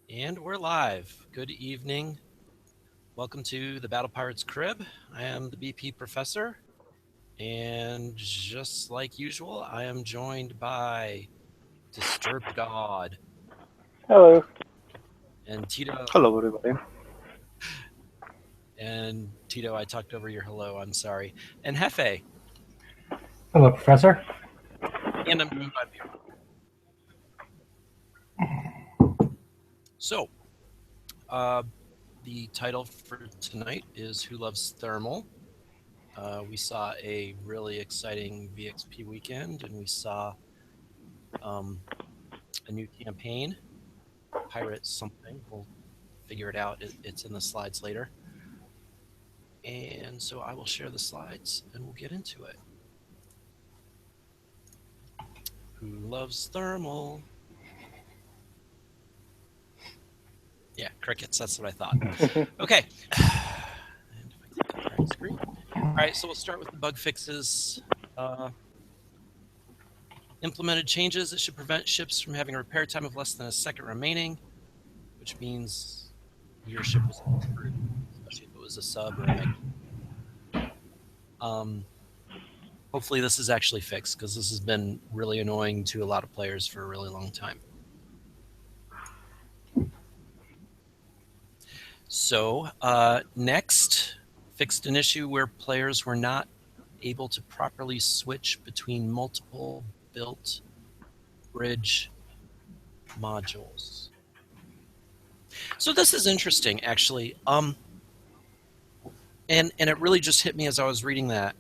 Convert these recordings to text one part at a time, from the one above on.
And we're live. Good evening. Welcome to the Battle Pirates Crib. I am the BP Professor, and just like usual, I am joined by Disturbed God Hello. and Tito. Hello, everybody. And Tito, I talked over your hello. I'm sorry. And Hefe. Hello, Professor. And I'm joined by Vera. So, the title for tonight is Who Loves Thermal? We saw a really exciting VXP weekend, and we saw a new campaign, Pirate something. We'll figure it out. It's in the slides later. And so I will share the slides, and we'll get into it. Who loves thermal? Yeah, crickets. That's what I thought. Okay. And if I click on the right screen. All right, so we'll start with the bug fixes. Implemented changes that should prevent ships from having a repair time of less than a second remaining, which means your ship was screwed, especially if it was a sub or a mega. Hopefully this is actually fixed, because this has been really annoying to a lot of players for a really long time. So next, fixed an issue where players were not able to properly switch between multiple built bridge modules. So this is interesting, actually. And it really just hit me as I was reading that.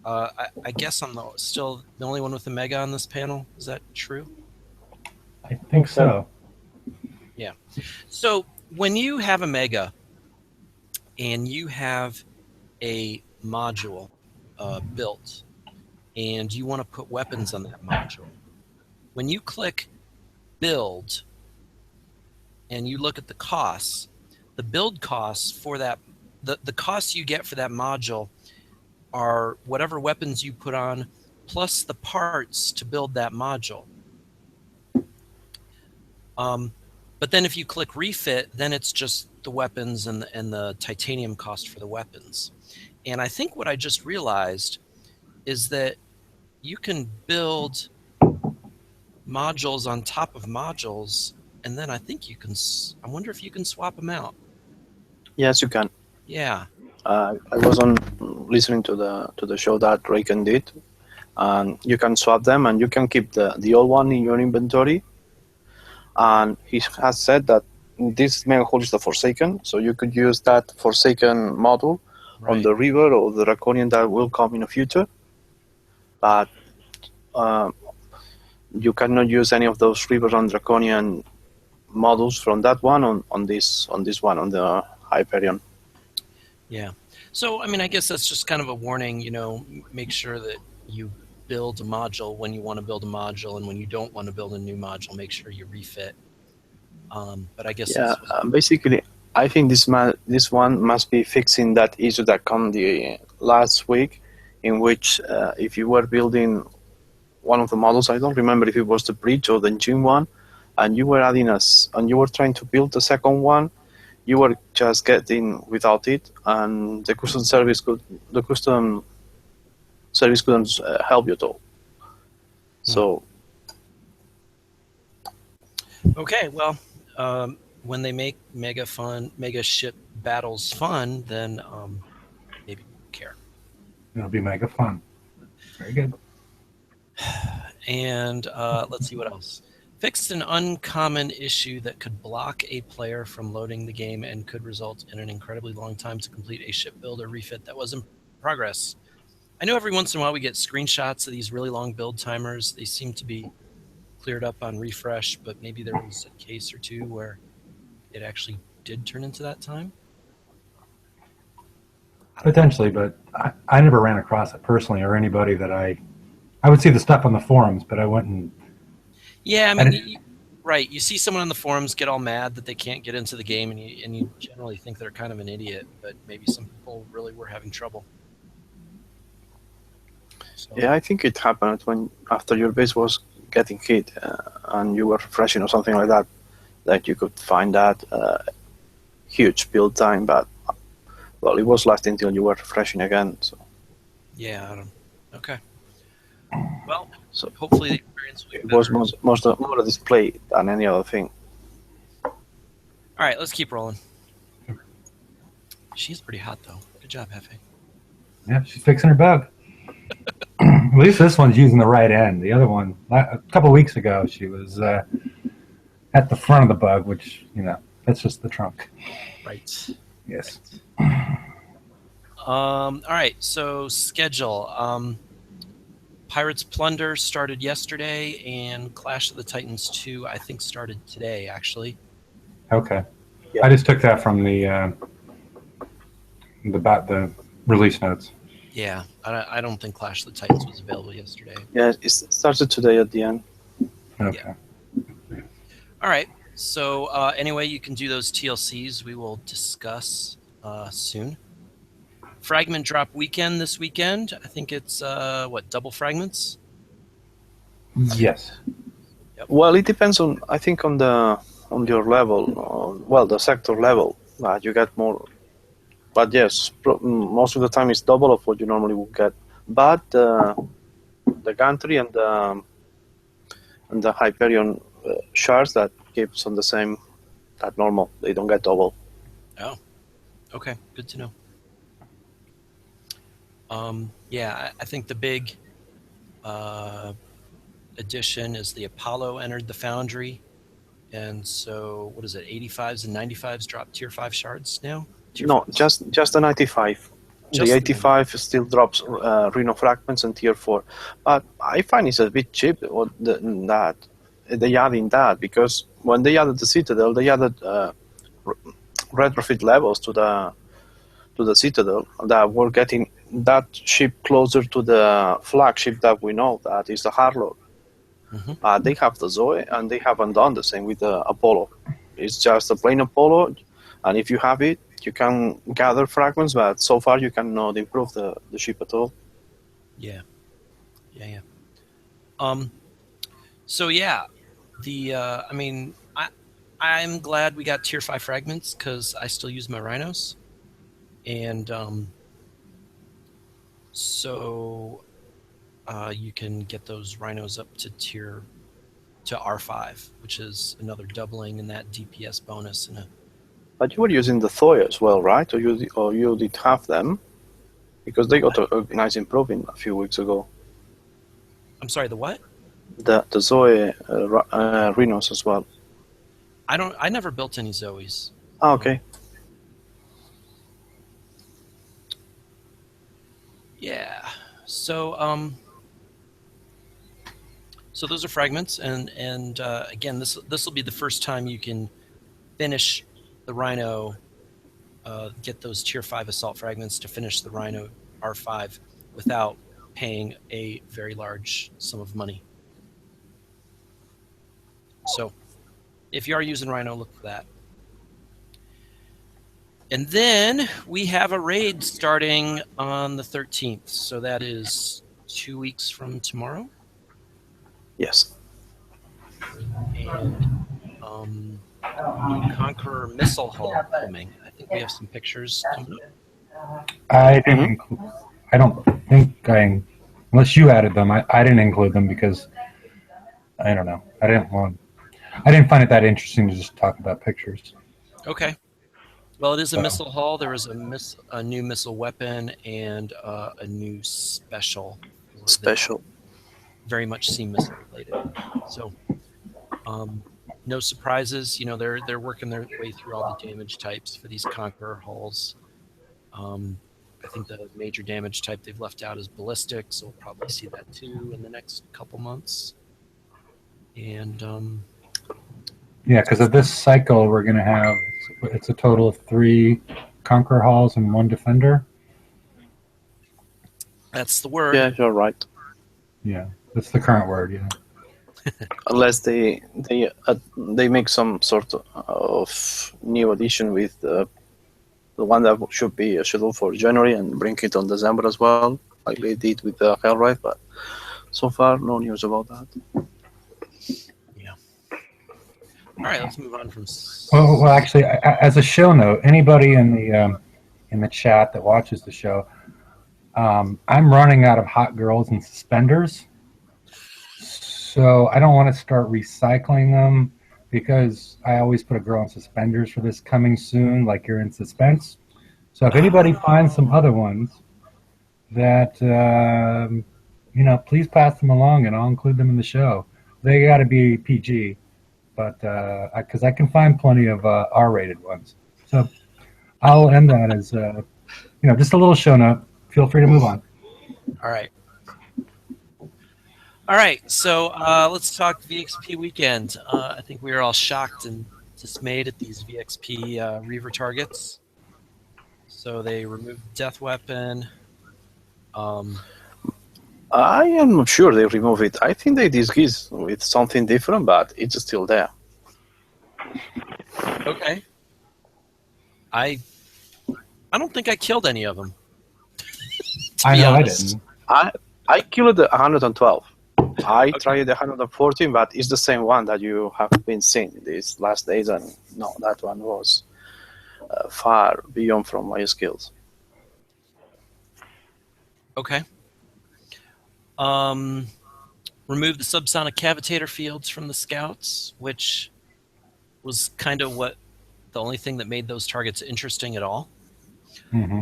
I guess I'm still the only one with a mega on this panel. Is that true? I think so. Yeah. So when you have a mega and you have a module built and you want to put weapons on that module, when you click build and you look at the costs, the build costs for that, the costs you get for that module are whatever weapons you put on plus the parts to build that module. But then if you click refit, then it's just the weapons and the titanium cost for the weapons. And I think what I just realized is that you can build modules on top of modules, and then I think you can, I wonder if you can swap them out. Yes, you can. Yeah. I was on listening to the show that Raycon did, and you can swap them, and you can keep the old one in your inventory. And he has said that this mega hull is the Forsaken, so you could use that Forsaken model on the River or the Draconian that will come in the future. But you cannot use any of those River and Draconian models from that one on this one, on the Hyperion. Yeah. So, I mean, I guess that's just kind of a warning, make sure that you build a module when you want to build a module, and when you don't want to build a new module, make sure you refit. But I guess basically, I think this one must be fixing that issue that came the last week, in which if you were building one of the models, I don't remember if it was the bridge or the engine one, and you were adding and you were trying to build the second one, you were just getting without it, and the custom service couldn't help you at all. So. Okay, well, when they make mega ship battles fun, then maybe we'll care. It'll be mega fun. Very good. And let's see what else. Fixed an uncommon issue that could block a player from loading the game and could result in an incredibly long time to complete a ship build or refit that was in progress. I know every once in a while we get screenshots of these really long build timers. They seem to be cleared up on refresh, but maybe there was a case or two where it actually did turn into that time. Potentially, but I never ran across it personally, or anybody that I would see the stuff on the forums, but I wouldn't. Yeah, I mean, right. You see someone on the forums get all mad that they can't get into the game, and you generally think they're kind of an idiot, but maybe some people really were having trouble. So. Yeah, I think it happened when after your base was getting hit and you were refreshing or something like that. that you could find that huge build time, but well, it was lasting until you were refreshing again. So Yeah, I don't. Okay. Well, So hopefully the experience will be it better. was more a display than any other thing. All right, let's keep rolling. She's pretty hot though. Good job, Hefe. Yeah, she's fixing her bug. At least this one's using the right end. The other one, a couple of weeks ago, she was at the front of the bug, which, that's just the trunk. Right. Yes. All right. So schedule. Pirates Plunder started yesterday, and Clash of the Titans 2, I think, started today. Actually. Okay. Yeah. I just took that from the release notes. Yeah, I don't think Clash of the Titans was available yesterday. Yeah, it started today at the end. Okay. Yeah. All right. So anyway, you can do those TLCs. We will discuss soon. Fragment drop weekend this weekend. I think it's double fragments? Yes. Yep. Well, it depends on, I think, on your level. Well, the sector level. You get more. But yes, most of the time it's double of what you normally would get. But the gantry and the Hyperion shards that keeps on the same that normal. They don't get double. Oh, okay, good to know. Yeah, I think the big addition is the Apollo entered the Foundry, and so what is it? 85s and 95s drop tier 5 shards now. No, just the 95. The 85 still drops Rhino fragments and tier 4, but I find it's a bit cheap. That they add in that, because when they added the Citadel, they added retrofit levels to the Citadel that were getting that ship closer to the flagship that we know, that is the Harlot. Mm-hmm. They have the Zoe, and they haven't done the same with the Apollo. It's just a plain Apollo, and if you have it, you can gather fragments, but so far you cannot improve the ship at all. Yeah. So yeah, I'm glad we got tier 5 fragments because I still use my Rhinos, and so you can get those Rhinos up to R5, which is another doubling in that DPS bonus. But you were using the Thoy as well, right? Or you did have them, because they got a nice improvement a few weeks ago. I'm sorry, the what? The Zoe Rhinos as well. I never built any Zoes. Oh, okay. Yeah. So so those are fragments, and again, this will be the first time you can finish the Rhino, get those tier 5 assault fragments to finish the Rhino R5 without paying a very large sum of money. So if you are using Rhino, look for that. And then we have a raid starting on the 13th. So that is 2 weeks from tomorrow. Yes. And Conqueror Missile Hull coming. I think we have some pictures coming up. I don't think unless you added them, I didn't include them because I don't know. I didn't find it that interesting to just talk about pictures. Okay. Well, it is a missile hull. There is a new missile weapon and a new special. Very much seem missile related. So, no surprises. They're working their way through all the damage types for these Conqueror hulls. I think the major damage type they've left out is ballistic, so we'll probably see that too in the next couple months. And yeah, because of this cycle, we're going to have it's a total of 3 Conqueror hulls and 1 Defender. That's the word. Yeah, you're right. Yeah, that's the current word. Yeah. Unless they make some sort of new addition with the one that should be scheduled for January and bring it on December as well, like they did with the Hellride. But so far, no news about that. Yeah. All right, let's move on from. Well, actually, as a show note, anybody in the chat that watches the show, I'm running out of hot girls and suspenders, so I don't want to start recycling them because I always put a girl in suspenders for this coming soon, like you're in suspense. So if anybody finds some other ones that please pass them along, and I'll include them in the show. They got to be PG, but because I can find plenty of R-rated ones. So I'll end that as just a little show note. Feel free to move on. All right. All right, so let's talk VXP weekend. I think we were all shocked and dismayed at these VXP Reaver targets. So they removed the death weapon. I am not sure they remove it. I think they disguise with something different, but it's still there. Okay. I don't think I killed any of them. I know honest. I didn't. I killed the 112. I tried the 114, but it's the same one that you have been seeing these last days, and no, that one was far beyond from my skills. Okay. Remove the subsonic cavitator fields from the scouts, which was kind of the only thing that made those targets interesting at all. Mm-hmm.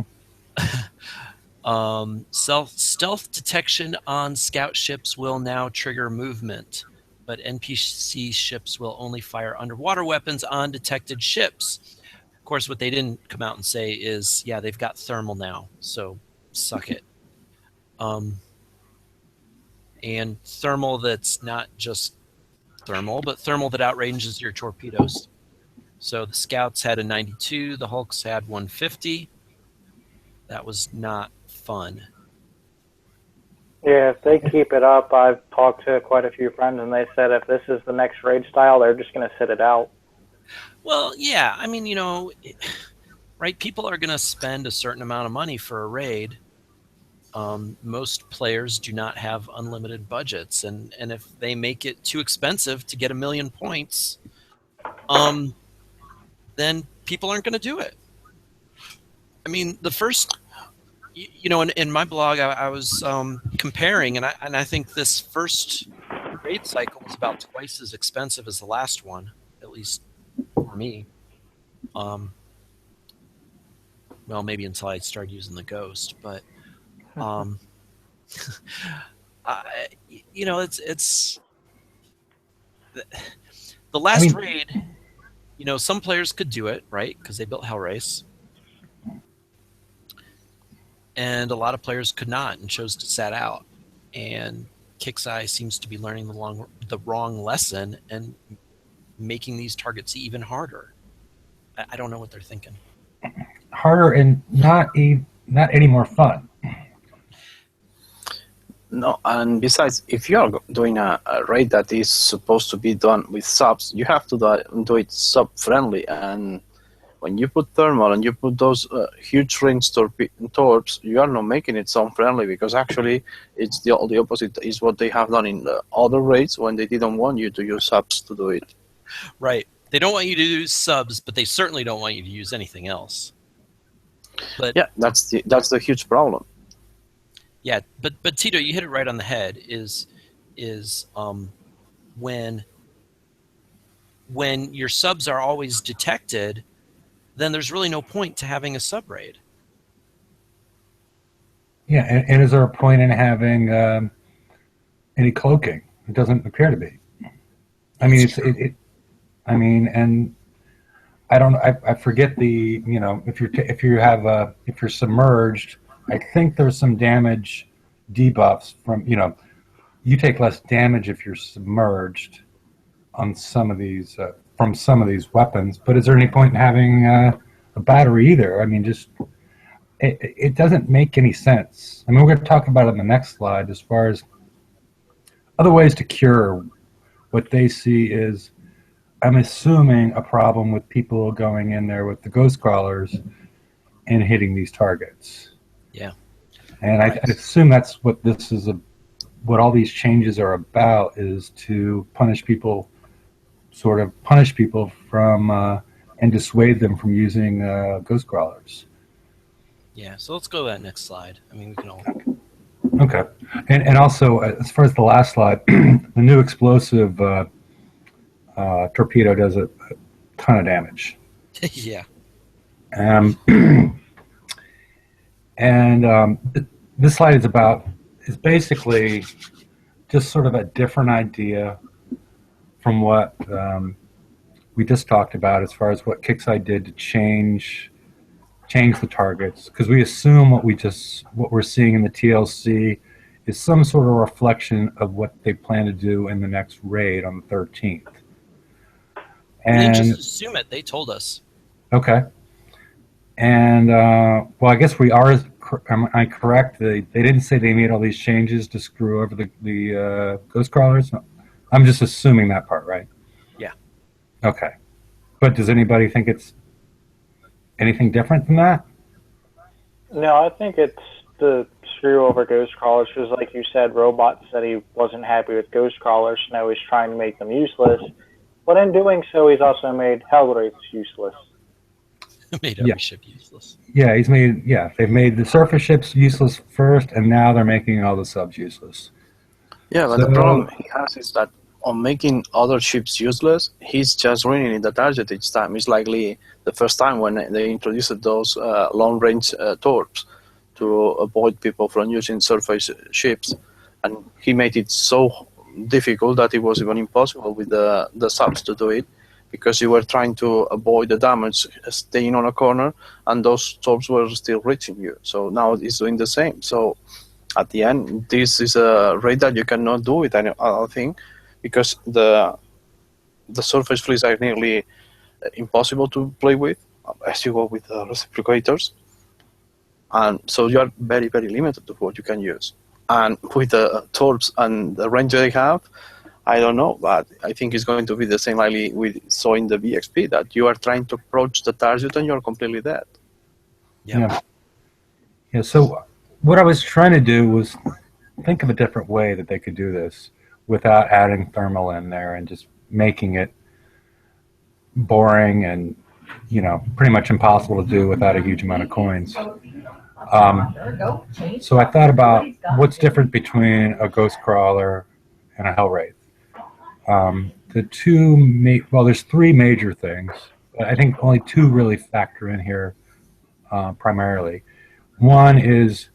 Stealth detection on scout ships will now trigger movement, but NPC ships will only fire underwater weapons on detected ships. Of course, what they didn't come out and say is, yeah, they've got thermal now, so suck it. And thermal that's not just thermal, but thermal that outranges your torpedoes. So the scouts had a 92, the hulks had 150. That was not fun. Yeah, if they keep it up, I've talked to quite a few friends, and they said if this is the next raid style, they're just going to sit it out. Well, yeah, I mean, right? People are going to spend a certain amount of money for a raid. Most players do not have unlimited budgets, and if they make it too expensive to get 1 million points, then people aren't going to do it. I mean, the first, in my blog, I was comparing, and I think this first raid cycle was about twice as expensive as the last one, at least for me. Well, maybe until I started using the Ghost, but it's the last raid. Some players could do it, right? Because they built Hellrace. And a lot of players could not and chose to sat out. And Kixeye seems to be learning the wrong lesson and making these targets even harder. I don't know what they're thinking. Harder and not any more fun. No, and besides, if you are doing a raid that is supposed to be done with subs, you have to do it sub-friendly. And when you put thermal and you put those huge range torps, you are not making it sub-friendly, because actually it's the opposite is what they have done in the other raids when they didn't want you to use subs to do it. Right. They don't want you to use subs, but they certainly don't want you to use anything else. But yeah, that's the huge problem. Yeah, but Tito, you hit it right on the head. Is when your subs are always detected, then there's really no point to having a sub raid. Yeah, and is there a point in having any cloaking? It doesn't appear to be. I mean, and I don't. I forget the. If you're submerged, I think there's some damage debuffs from. You take less damage if you're submerged on some of these from some of these weapons. But is there any point in having a battery either? I mean, just it doesn't make any sense. I mean, we're going to talk about it in the next slide as far as other ways to cure what they see is. I'm assuming a problem with people going in there with the ghost crawlers and hitting these targets. Yeah, and I assume that's what this is. What all these changes are about is to punish people sort of punish people from and dissuade them from using ghost crawlers. Yeah, so let's go to that next slide. I mean, we can all. Okay, and also as far as the last slide, the new explosive torpedo does a ton of damage. Yeah. Um, and this slide is basically just sort of a different idea from what we just talked about as far as what Kixeye did to change the targets, because we assume what we're seeing in the TLC is some sort of reflection of what they plan to do in the next raid on the 13th. We didn't And just assume it. They told us. okay, and well, I guess we are. Am I correct? They didn't say they made all these changes to screw over the ghost crawlers. I'm just assuming that part, right? Yeah. Okay, but does anybody think it's anything different than that? No, I think it's the screw over ghost crawlers, because like you said, Robot said he wasn't happy with ghost crawlers, so now he's trying to make them useless. But in doing so, he's also made Hellwraiths useless. Made every ship useless. Yeah, they've made the surface ships useless first, and now they're making all the subs useless. Yeah, but the problem he has is that on making other ships useless, he's just ruining the target each time. It's likely the first time when they introduced those long-range torps to avoid people from using surface ships, and he made it so difficult that it was even impossible with the subs to do it, because you were trying to avoid the damage staying on a corner, and those torps were still reaching you. So now it's doing the same. So at the end, this is a raid that you cannot do with any other thing, because the surface fleets are nearly impossible to play with as you go with the reciprocators, and so you are very, very limited to what you can use. And with the torps and the range they have, I don't know, but I think it's going to be the same like we saw in the BXP, that you are trying to approach the target and you're completely dead. Yeah. So what I was trying to do was think of a different way that they could do this without adding thermal in there and just making it boring and, pretty much impossible to do without a huge amount of coins. So I thought about what's different between a ghost crawler and a Hellwraith. There's three major things, but I think only two really factor in here primarily. One is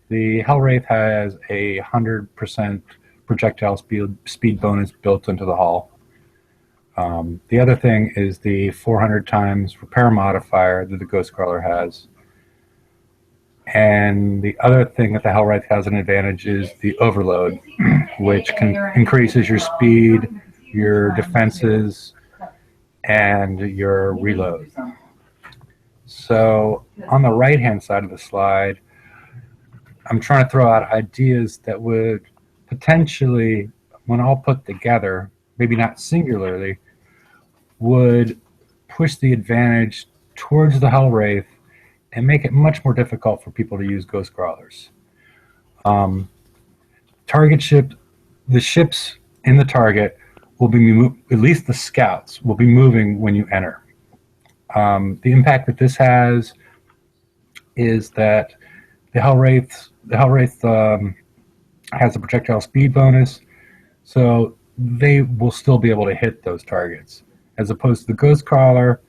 the Hellwraith has 100% projectile speed bonus built into the hull. The other thing is the 400 times repair modifier that the Ghost Crawler has. And the other thing that the Hellwraith has an advantage is the overload, which increases your speed, your defenses, and your reload. So on the right-hand side of the slide, I'm trying to throw out ideas that would potentially, when all put together, maybe not singularly, would push the advantage towards the Hellwraith and make it much more difficult for people to use Ghost Crawlers. Target ship, the ships in the target will be, at least the scouts, will be moving when you enter. The impact that this has is that the Hellwraith has a projectile speed bonus, so they will still be able to hit those targets. As opposed to the Ghost Crawler,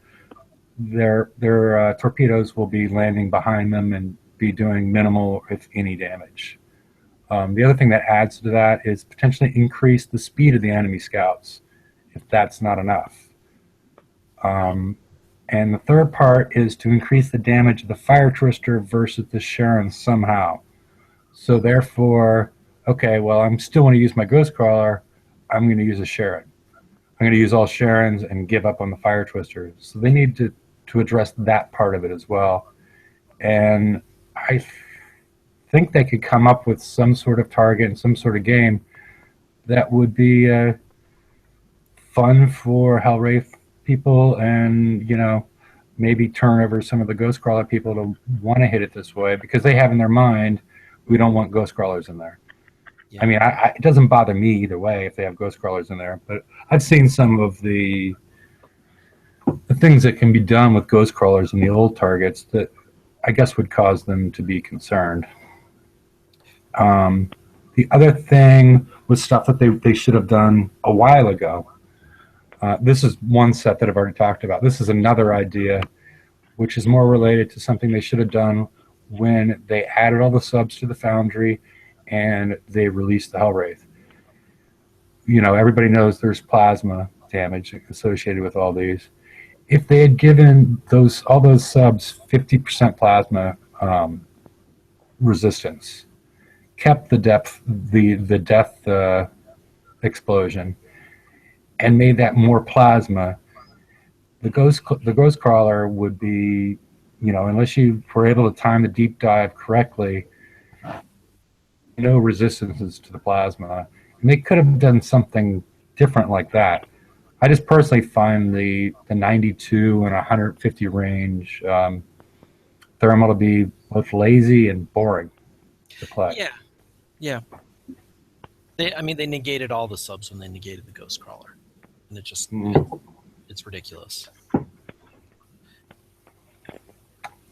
their torpedoes will be landing behind them and be doing minimal, if any, damage. The other thing that adds to that is potentially increase the speed of the enemy scouts, if that's not enough. And the third part is to increase the damage of the Fire Twister versus the Sharon somehow. So therefore, okay, well, I'm still want to use my Ghost Crawler, I'm going to use a Sharon. I'm going to use all Sharons and give up on the Fire Twisters. So they need to address that part of it as well. And I think they could come up with some sort of target and some sort of game that would be fun for Hellwraith people, and maybe turn over some of the Ghost Crawler people to want to hit it this way, because they have in their mind, we don't want Ghost Crawlers in there. Yeah. I mean, it doesn't bother me either way if they have ghost crawlers in there. But I've seen some of the things that can be done with ghost crawlers in the old targets that I guess would cause them to be concerned. The other thing was stuff that they should have done a while ago. This is one set that I've already talked about. This is another idea, which is more related to something they should have done when they added all the subs to the Foundry and they released the Hellwraith. You know, everybody knows there's plasma damage associated with all these. If they had given all those subs 50% plasma resistance, kept the death explosion, and made that more plasma, the ghost crawler would be, you know, unless you were able to time the deep dive correctly, no resistances to the plasma. And they could have done something different like that. I just personally find the 92 and 150 range thermal to be both lazy and boring to play. Yeah. They negated all the subs when they negated the ghost crawler, and it's ridiculous.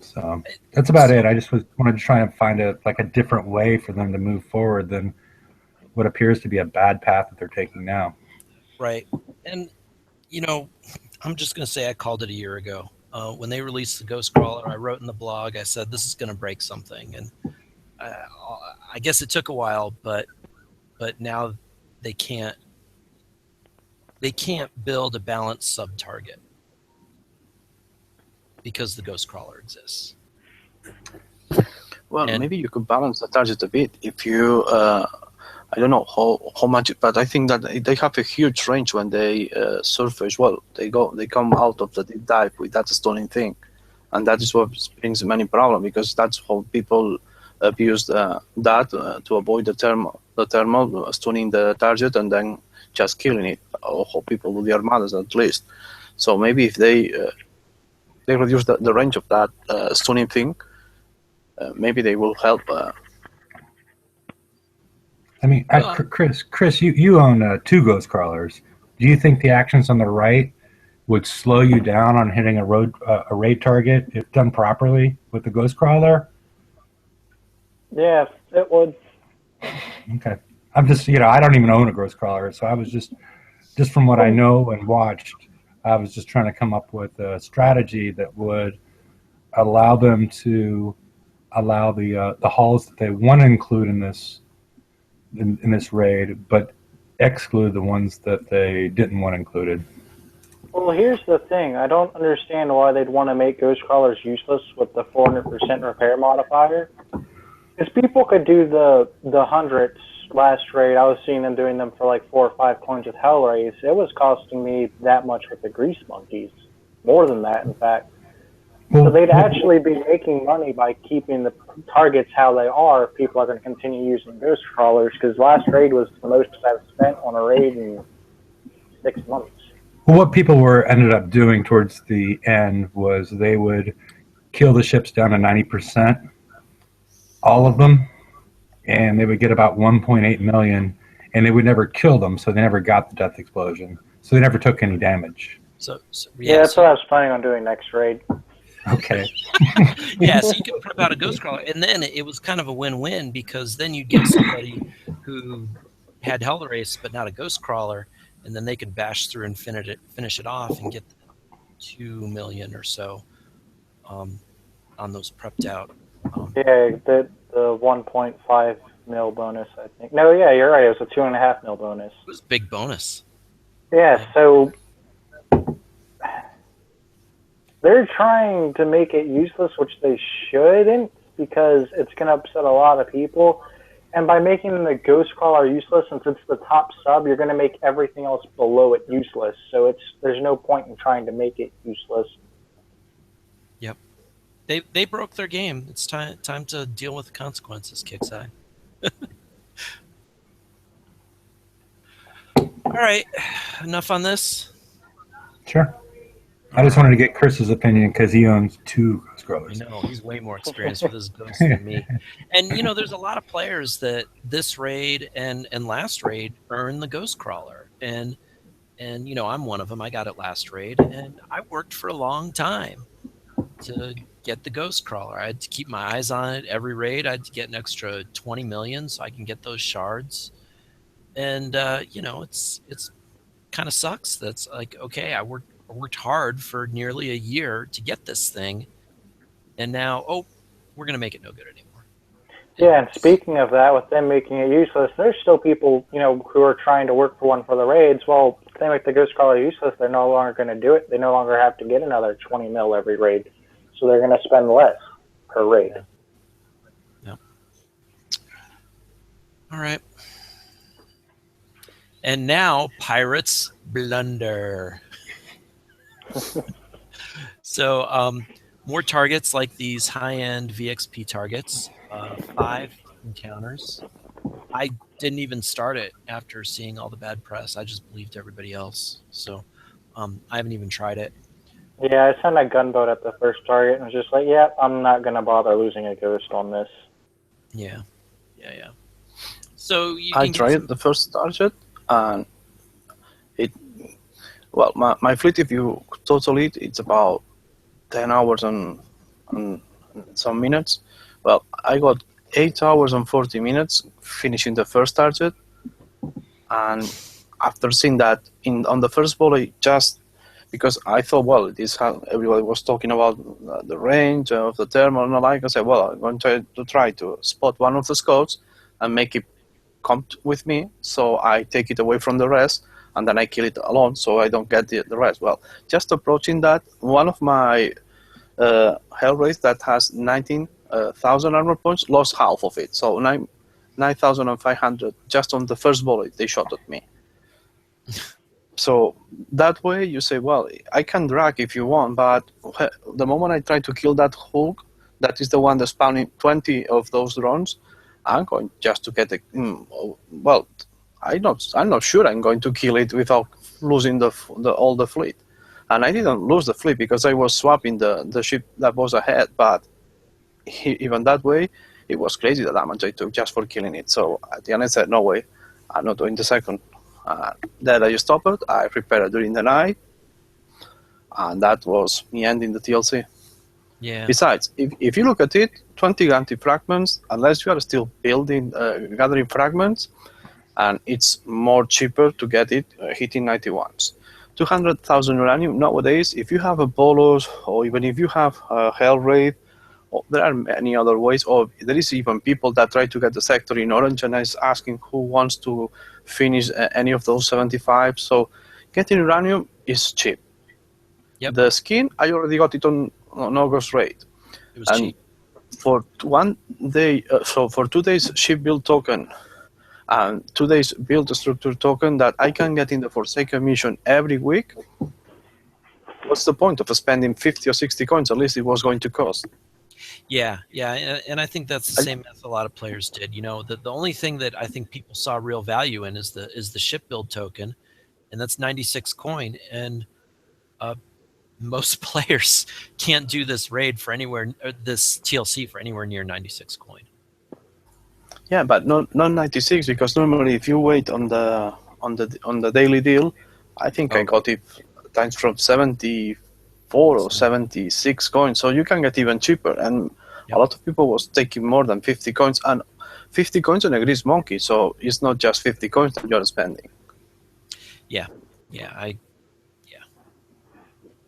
So that's about it. I just wanted to try and find a different way for them to move forward than what appears to be a bad path that they're taking now. Right. And, you know, I'm just going to say I called it a year ago. When they released the ghost crawler, I wrote in the blog, I said, this is going to break something. And I guess it took a while, but now they can't build a balanced sub-target because the ghost crawler exists. Well, maybe you could balance the target a bit if you. I don't know how much, but I think that they have a huge range when they surface. Well, they come out of the deep dive with that stunning thing, and that is what brings many problems because that's how people abuse that to avoid the thermal stunning the target and then just killing it, or how people do the armadas at least. So maybe if they reduce the range of that stunning thing, maybe they will help. I mean, Chris, you own 2 ghost crawlers. Do you think the actions on the right would slow you down on hitting a raid target if done properly with the ghost crawler? Yeah, it would. Okay. I'm just, I don't even own a ghost crawler, so I was just from what I know and watched, I was just trying to come up with a strategy that would allow them to allow the hulls that they want to include in this raid, but exclude the ones that they didn't want included. Well, here's the thing. I don't understand why they'd want to make ghost crawlers useless with the 400% repair modifier. Because people could do the hundreds last raid. I was seeing them doing them for like 4 or 5 coins with Hellrays. It was costing me that much with the grease monkeys. More than that, in fact. So they'd actually be making money by keeping the targets how they are. People are going to continue using ghost crawlers because last raid was the most I've spent on a raid in 6 months. Well, what people ended up doing towards the end was they would kill the ships down to 90%, all of them, and they would get about 1.8 million, and they would never kill them, so they never got the death explosion. So they never took any damage. Yeah, that's what I was planning on doing next raid. Okay. Yeah, so you could prep out a ghost crawler, and then it was kind of a win-win because then you'd get somebody who had Hellrace but not a ghost crawler, and then they could bash through and finish it off and get 2 million or so on those prepped out. Yeah, the 1.5 mil bonus, I think. No, yeah, you're right. It was a 2.5 mil bonus. It was a big bonus. Yeah, so they're trying to make it useless, which they shouldn't, because it's going to upset a lot of people. And by making the ghost crawler useless, since it's the top sub, you're going to make everything else below it useless. So there's no point in trying to make it useless. Yep. They broke their game. It's time to deal with the consequences, Kickside. All right. Enough on this? Sure. I just wanted to get Chris's opinion because he owns 2 ghost I crawlers. know he's way more experienced with his ghosts than me. And there's a lot of players that this raid and last raid earn the ghost crawler, and I'm one of them. I got it last raid, and I worked for a long time to get the ghost crawler. I had to keep my eyes on it every raid. I had to get an extra 20 million so I can get those shards. And it's kind of sucks. That's like, okay, I worked hard for nearly a year to get this thing, and now we're gonna make it no good anymore. Yeah, and speaking of that, with them making it useless, there's still people, who are trying to work for one for the raids. Well, if they make the Ghost Crawler useless, they're no longer going to do it. They no longer have to get another 20 mil every raid, so they're going to spend less per raid. Yeah. All right. And now Pirates Blunder. So more targets like these high-end VXP targets, 5 encounters. I didn't even start it after seeing all the bad press. I just believed everybody else. So I haven't even tried it. Yeah, I sent a gunboat at the first target and was just like, yeah, I'm not going to bother losing a ghost on this. Yeah. So you I can tried the first target, and my fleet, if you total it, it's about 10 hours and some minutes. Well, I got 8 hours and 40 minutes finishing the first target, and after seeing that on the first volley, just because I thought, well, everybody was talking about the range of the thermal and all, like I said, well, I'm going to try to spot one of the scouts and make it come with me, so I take it away from the rest, and then I kill it alone, so I don't get the rest. Well, just approaching that, one of my Hellwraith that has 19,000 armor points lost half of it, so 9,500 just on the first volley they shot at me. So that way you say, well, I can drag if you want, but the moment I try to kill that Hulk, that is the one that's spawning 20 of those drones, I'm going just to get well, I'm not sure I'm going to kill it without losing all the fleet. And I didn't lose the fleet because I was swapping the ship that was ahead, but even that way, it was crazy the damage I took just for killing it. So at the end I said, no way, I'm not doing the second. Then I stopped it, I prepared it during the night, and that was me ending the TLC. Yeah. Besides, if you look at it, 20 anti-fragments, unless you are still building, gathering fragments, and it's more cheaper to get it hitting 91s. 200,000 uranium nowadays, if you have a Bolos, or even if you have a Hellwraith, there are many other ways, or there is even people that try to get the sector in orange and is asking who wants to finish any of those 75. So getting uranium is cheap. Yep. The skin, I already got it on August rate. It was cheap. For 1 day, so for 2 days ship build token and 2 days build structure token that I can get in the Forsaken mission every week, what's the point of spending 50 or 60 coins? At least it was going to cost. Yeah, and I think that's the same as a lot of players did. The only thing that I think people saw real value in is the ship build token, and that's 96 coin. And most players can't do this raid for this TLC for anywhere near 96 coin. Yeah, but not 96, because normally if you wait on the daily deal, I think I got it times from 74 or 76 coins, so you can get even cheaper. And a lot of people was taking more than 50 coins, and 50 coins on a grease monkey, so it's not just 50 coins that you're spending. Yeah.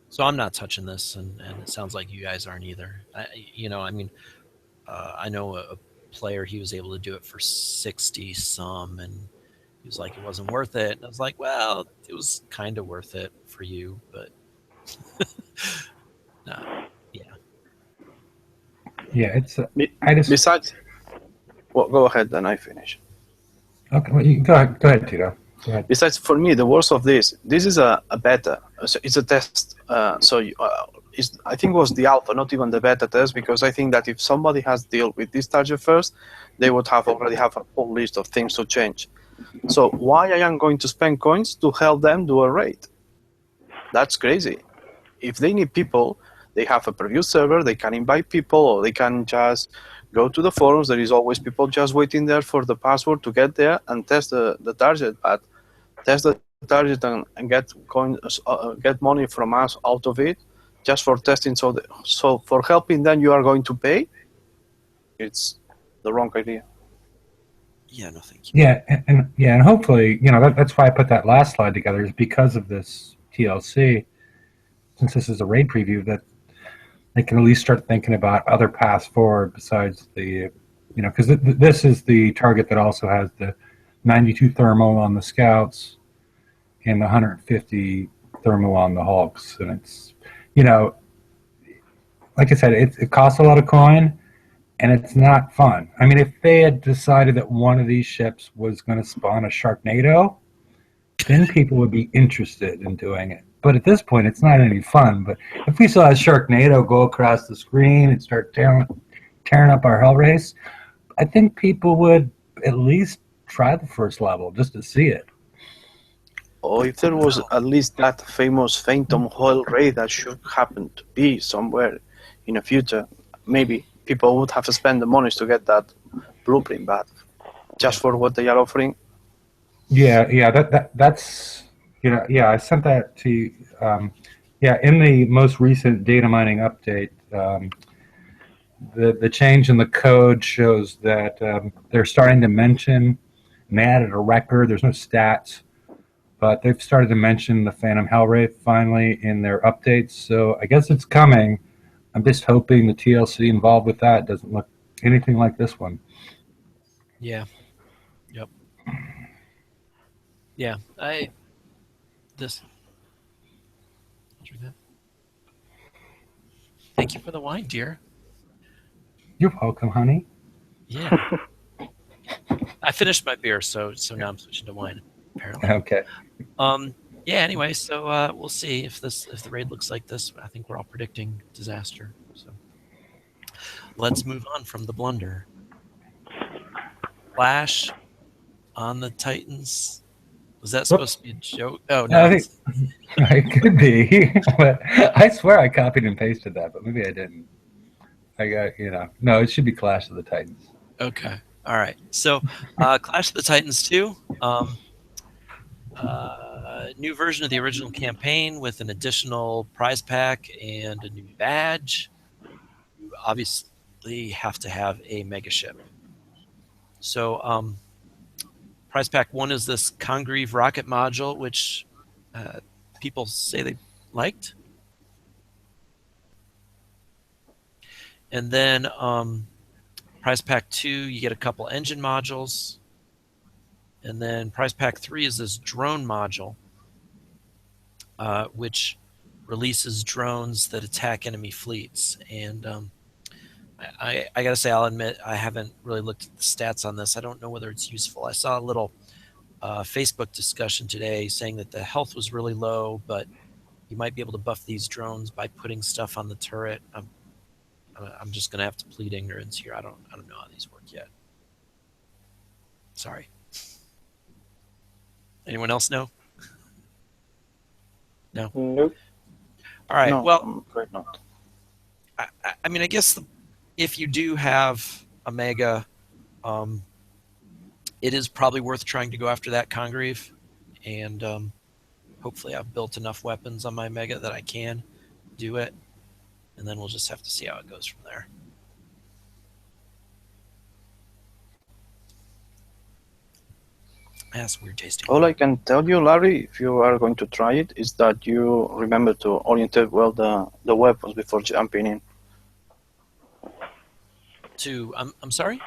So I'm not touching this, and it sounds like you guys aren't either. I know a player, he was able to do it for 60 some, and he was like, it wasn't worth it. And I was like, well, it was kind of worth it for you, but Yeah, it's. Besides, well, go ahead, then I finish. Okay, well, go ahead, Tito. Go ahead. Besides, for me, the worst of this is a beta. So it's a test. I think it was the alpha, not even the beta test, because I think that if somebody has dealt with this target first, they would already have a whole list of things to change. So why I am going to spend coins to help them do a raid? That's crazy. if they need people, they have a preview server. They can invite people, or they can just go to the forums. There is always people just waiting there for the password to get there and test the target. But test the target and get coins, get money from us out of it, just for testing. So for helping them, you are going to pay. It's the wrong idea. Yeah, no, thank you. Yeah, and hopefully, that's why I put that last slide together, is because of this TLC. Since this is a raid preview, that they can at least start thinking about other paths forward besides the, because this is the target that also has the 92 thermal on the scouts and the 150 thermal on the Hulks, and it's, like I said, it costs a lot of coin, and it's not fun. I mean, if they had decided that one of these ships was going to spawn a Sharknado, then people would be interested in doing it. But at this point, it's not any fun. But if we saw a Sharknado go across the screen and start tearing up our Hell Race, I think people would at least try the first level just to see it. Or if there was at least that famous Phantom Hell raid that should happen to be somewhere in the future, maybe people would have spent the money to get that blueprint, but just for what they are offering. Yeah, that's I sent that to you. In the most recent data mining update, the change in the code shows that they're starting to mention, and they added a record. There's no stats, but they've started to mention the Phantom Hellwraith finally in their updates. So I guess it's coming. I'm just hoping the TLC involved with that doesn't look anything like this one. Yeah. Yep. Yeah. This. I'll drink that. Thank you for the wine, dear. You're welcome, honey. Yeah. I finished my beer, so now I'm switching to wine. Apparently. Okay. Yeah. Anyway, so we'll see if the raid looks like this. I think we're all predicting disaster. So let's move on from the Blunder. Flash on the Titans. Was that supposed to be a joke? Oh no. I think it could be, but I swear I copied and pasted that, but maybe I didn't. I got no. It should be Clash of the Titans. Okay. All right. So, Clash of the Titans 2. New version of the original campaign with an additional prize pack and a new badge. You obviously have to have a mega ship. So, prize pack 1 is this Congreve rocket module, which people say they liked. And then prize pack 2, you get a couple engine modules. And then prize pack 3 is this drone module, which releases drones that attack enemy fleets. And I got to say, I'll admit, I haven't really looked at the stats on this. I don't know whether it's useful. I saw a little Facebook discussion today saying that the health was really low, but you might be able to buff these drones by putting stuff on the turret. I'm just going to have to plead ignorance here. I don't know how these work yet. Sorry. Anyone else know? No? Nope. All right. No, well, great not. I mean, I guess if you do have a mega, it is probably worth trying to go after that Congreve. And hopefully I've built enough weapons on my mega that I can do it. And then we'll just have to see how it goes from there. That's weird tasting. All I can tell you, Larry, if you are going to try it, is that you remember to orientate well the weapons before jumping in. I'm sorry?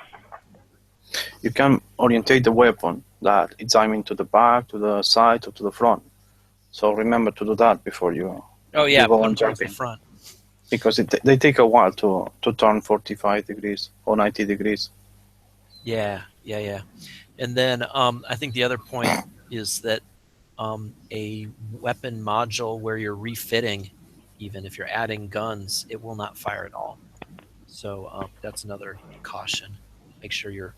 You can orientate the weapon that it's aiming to the back, to the side, or to the front. So remember to do that before you. Oh yeah, you go put on them towards the jumping. front. Because they take a while to turn 45 degrees or 90 degrees. Yeah. And then I think the other point is that a weapon module where you're refitting, even if you're adding guns, it will not fire at all. So that's another caution. Make sure you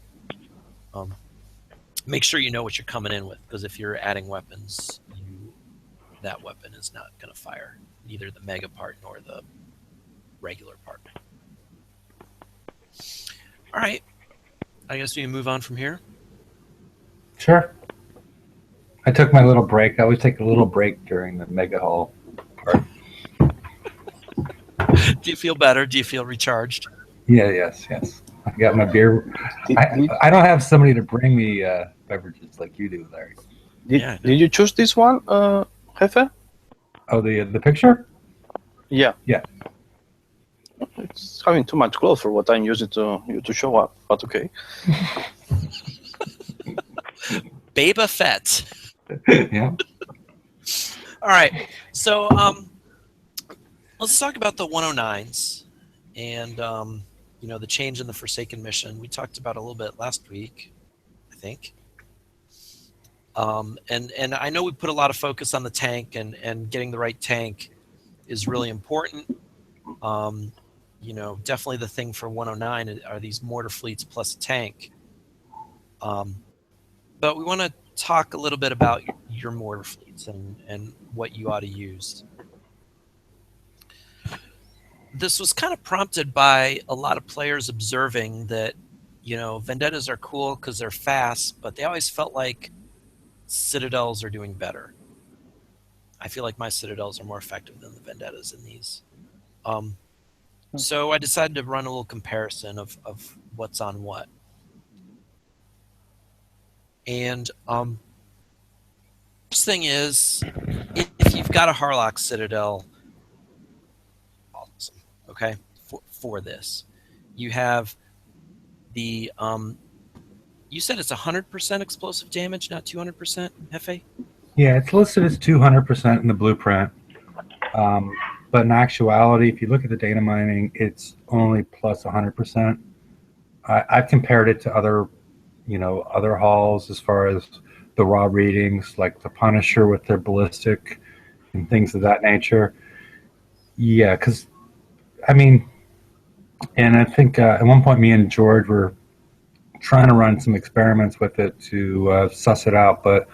know what you're coming in with, because if you're adding weapons, that weapon is not going to fire. neither the mega part nor the regular part. All right, I guess we can move on from here. Sure. I took my little break. I always take a little break during the mega haul part. Do you feel better? Do you feel recharged? Yeah, yes. I got my beer. Did, I, did, I don't have somebody to bring me beverages like you do, Larry. Yeah. did you choose this one, Jefe? Oh, the picture? Yeah. Yeah. It's having too much clothes for what I'm using to show up, but okay. Baba Fett. Yeah. All right. So let's talk about the 109s and the change in the Forsaken mission. We talked about a little bit last week, I think. And I know we put a lot of focus on the tank, and getting the right tank is really important. Definitely the thing for 109 are these mortar fleets plus a tank. But we want to talk a little bit about your mortar fleets and what you ought to use. This was kind of prompted by a lot of players observing that, Vendettas are cool because they're fast, but they always felt like Citadels are doing better. I feel like my Citadels are more effective than the Vendettas in these. So I decided to run a little comparison of what's on what. And first thing is, if you've got a Harlock Citadel, awesome. Okay, for this, you have the you said it's 100% explosive damage, not 200%, Hefe? Yeah, it's listed as 200% in the blueprint. But in actuality, if you look at the data mining, it's only plus 100%. I've compared it to other hauls as far as the raw readings, like the Punisher with their ballistic and things of that nature. Yeah, because, and I think at one point me and George were trying to run some experiments with it to suss it out, but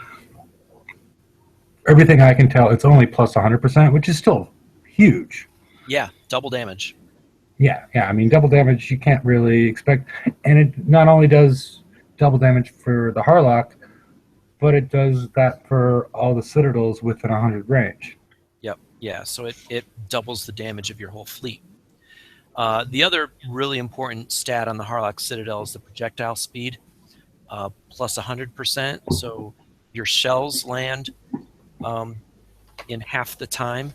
everything I can tell, it's only plus 100%, which is still huge. Yeah, double damage. Yeah. Double damage you can't really expect, and it not only does double damage for the Harlock, but it does that for all the Citadels within 100 range. Yep. Yeah. So it doubles the damage of your whole fleet. The other really important stat on the Harlock Citadel is the projectile speed, plus 100%. So your shells land in half the time,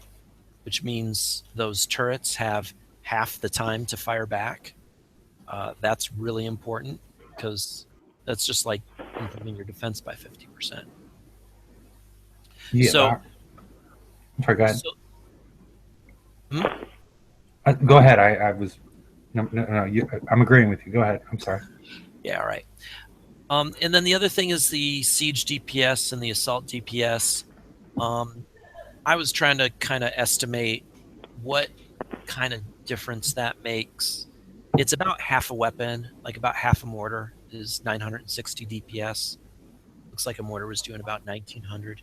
which means those turrets have half the time to fire back. That's really important because that's just like improving your defense by 50%. Yeah. So, sorry, go ahead. So, go ahead. I was no. I'm agreeing with you. Go ahead. I'm sorry. Yeah. All right. And then the other thing is the siege DPS and the assault DPS. I was trying to kind of estimate what kind of difference that makes. It's about half a weapon, like about half a mortar is 960 DPS. Looks like a mortar was doing about 1900.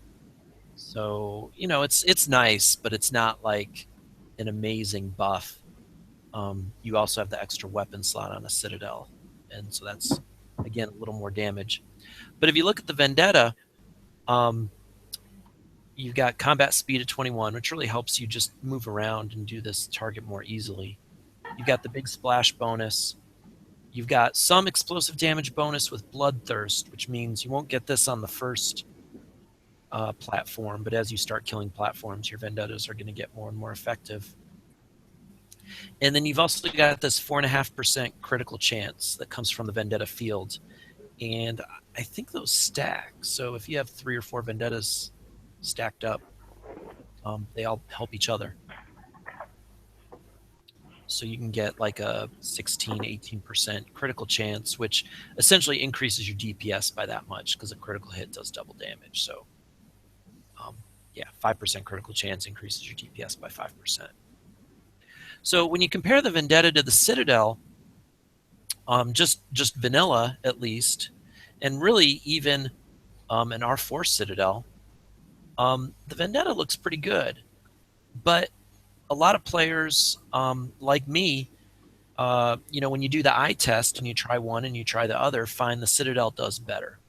So, it's nice, but it's not like an amazing buff. You also have the extra weapon slot on a Citadel, and so that's, again, a little more damage. But if you look at the Vendetta, you've got combat speed at 21, which really helps you just move around and do this target more easily. You've got the big splash bonus. You've got some explosive damage bonus with Bloodthirst, which means you won't get this on the first platform, but as you start killing platforms, your Vendettas are going to get more and more effective. And then you've also got this 4.5% critical chance that comes from the Vendetta field. And I think those stack. So if you have 3 or 4 Vendettas stacked up, they all help each other. So you can get like a 16, 18% critical chance, which essentially increases your DPS by that much because a critical hit does double damage. So 5% critical chance increases your DPS by 5%. So when you compare the Vendetta to the Citadel, just vanilla at least, and really even an R4 Citadel, the Vendetta looks pretty good. But a lot of players like me, when you do the eye test and you try one and you try the other, find the Citadel does better.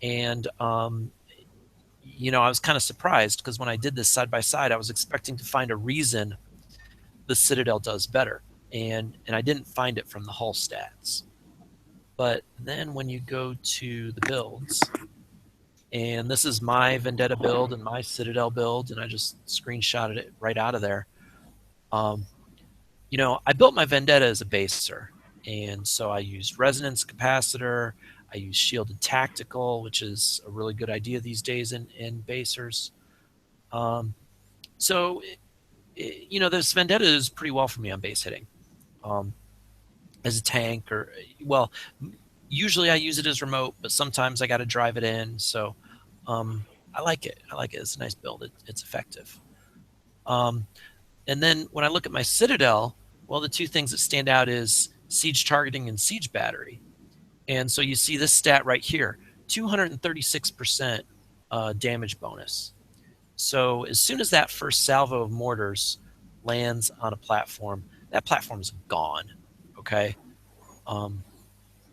And I was kind of surprised because when I did this side by side, I was expecting to find a reason the Citadel does better, and I didn't find it from the hull stats. But then when you go to the builds, and this is my Vendetta build and my Citadel build, and I just screenshotted it right out of there. Um, I built my Vendetta as a baser, and so I used Resonance Capacitor. I used Shielded Tactical, which is a really good idea these days in basers. So, this Vendetta is pretty well for me on base hitting. As a tank, well, usually I use it as remote, but sometimes I got to drive it in. So I like it. It's a nice build. It's effective. And then when I look at my Citadel, well, the two things that stand out is siege targeting and siege battery. And so you see this stat right here, 236% damage bonus. So as soon as that first salvo of mortars lands on a platform, that platform's gone. Okay.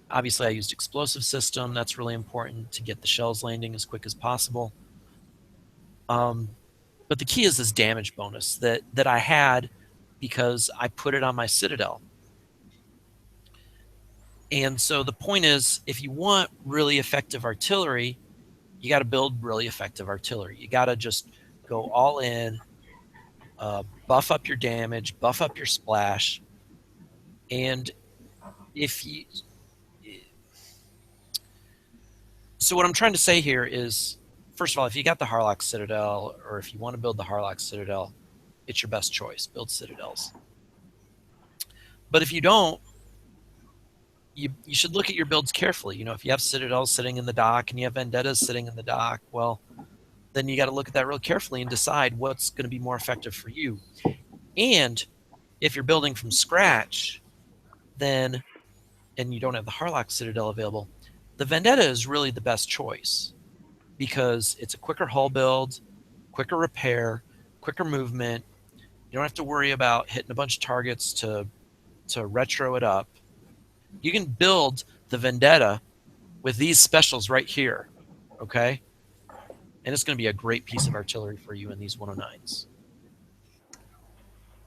Obviously, I used explosive system. That's really important to get the shells landing as quick as possible. But the key is this damage bonus that I had because I put it on my Citadel. And so the point is, if you want really effective artillery, you got to build really effective artillery. You got to just go all in, buff up your damage, buff up your splash. And so what I'm trying to say here is, first of all, if you got the Harlock Citadel, or if you want to build the Harlock Citadel, it's your best choice. Build Citadels. But if you don't, you should look at your builds carefully. If you have Citadels sitting in the dock and you have Vendettas sitting in the dock, well, then you got to look at that real carefully and decide what's going to be more effective for you. And if you're building from scratch, and you don't have the Harlock Citadel available, the Vendetta is really the best choice because it's a quicker hull build, quicker repair, quicker movement. You don't have to worry about hitting a bunch of targets to retro it up. You can build the Vendetta with these specials right here, okay? And it's going to be a great piece of artillery for you in these 109s.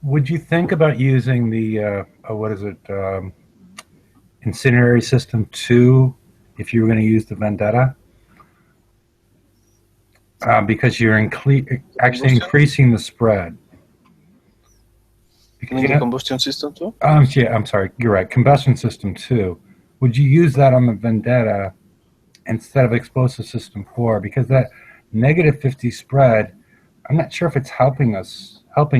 Would you think about using the, Incendiary System 2 if you were going to use the Vendetta? Because you're actually increasing the spread. You mean the combustion system too? Yeah, I'm sorry. You're right. Combustion system 2. Would you use that on the Vendetta instead of explosive system 4? Because that negative 50 spread, I'm not sure if it's helping